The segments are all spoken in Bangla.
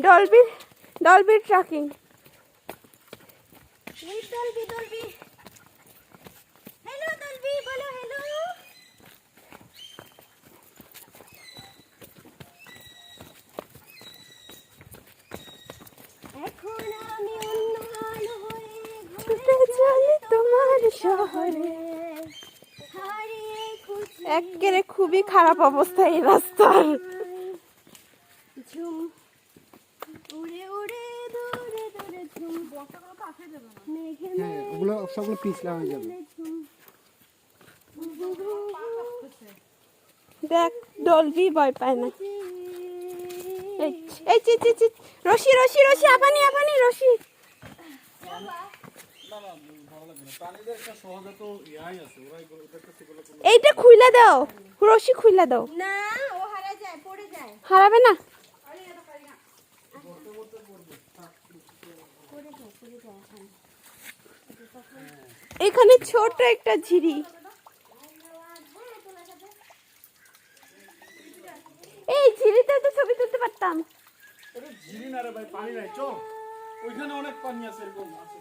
Dolby trucking. Dolby hello Dolby বলো হ্যালো। এখন আমি অন্য আলো হয়ে ছুটে চলি তোমার শহরে। হারিয়ে খুঁজে একেবারে খুবই খারাপ অবস্থা এই রাস্তার। ঝুম উড়ে উড়ে দূরে দূরে ঝুম বর্ষাকাল তো আসে যাবে না মেঘে হ্যাঁ ওগুলো সবগুলো পিছলা হয়ে যাবে। ঝুম দেখ ডলবি ভয় পায় না। এই এই রশি আপানি রশি। এইটা খুইলা দাও, রশি খুইলা দাও। না ও হারা যায় পড়ে যায় হারাবে না। এখানে ছোট একটা ঝিরি। এই ঝিরিতে তো ছবি তুলতে পারতাম। এটা ঝিরি না রে ভাই, পানি নাই চল, ওইখানে অনেক পানি আছে এরকম আছে।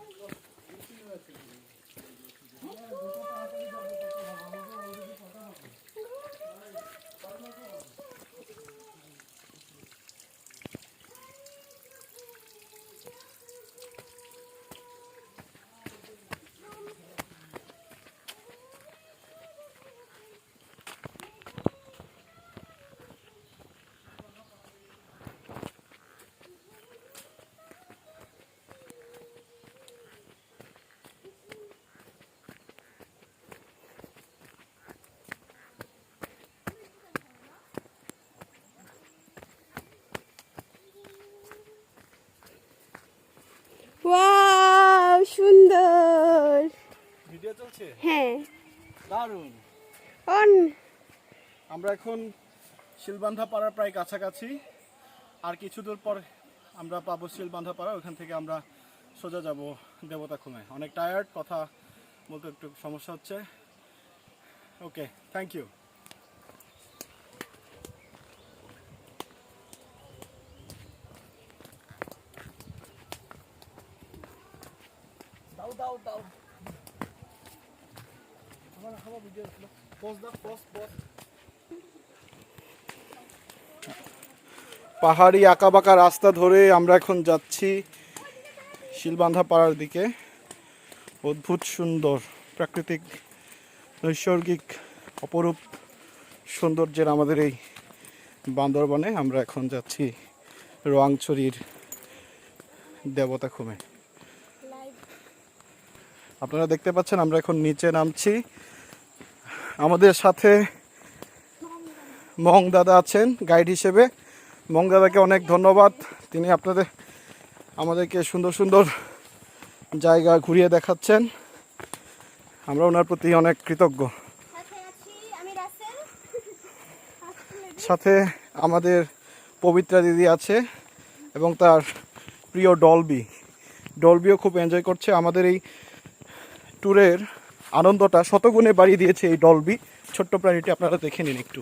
ওয়াও সুন্দর। ভিডিও চলছে? হ্যাঁ দারুণ। অন। আমরা এখন শিলবান্ধা পাড়ার প্রায় কাছাকাছি, আর কিছু দূর পর আমরা পাবো শিলবান্ধা পাড়া। ওখান থেকে আমরা সোজা যাব দেবতাখুমে। অনেক টায়ার্ড, কথা বলতে একটু সমস্যা হচ্ছে। ওকে, থ্যাংক ইউ। দাও আমার ভিডিও বস পাহাড়ি আঁকাবাঁকা রাস্তা ধরে আমরা এখন যাচ্ছি শিলবান্ধা পাড়ার দিকে। অদ্ভুত সুন্দর প্রাকৃতিক নৈসর্গিক অপরূপ সৌন্দর্যের আমাদের এই বান্দরবনে আমরা এখন যাচ্ছি রোয়াংছড়ির দেবতাখুমে। আপনারা দেখতে পাচ্ছেন আমরা এখন নিচে নামছি। আমাদের সাথে মং দাদা আছেন গাইড হিসেবে। মং দাদাকে অনেক ধন্যবাদ, তিনি আমাদেরকে সুন্দর সুন্দর জায়গা ঘুরিয়ে দেখাচ্ছেন। আমরা ওনার প্রতি অনেক কৃতজ্ঞ। সাথে আছি আমি রাসেল। সাথে আমাদের পবিত্রা দিদি আছে এবং তার প্রিয় ডলবিও খুব এনজয় করছে। আমাদের এই ট্যুরের আনন্দটা শতগুণে বাড়িয়ে দিয়েছে এই ডলবি ছোট্ট প্রাণীটি। আপনারা দেখে নিন একটু।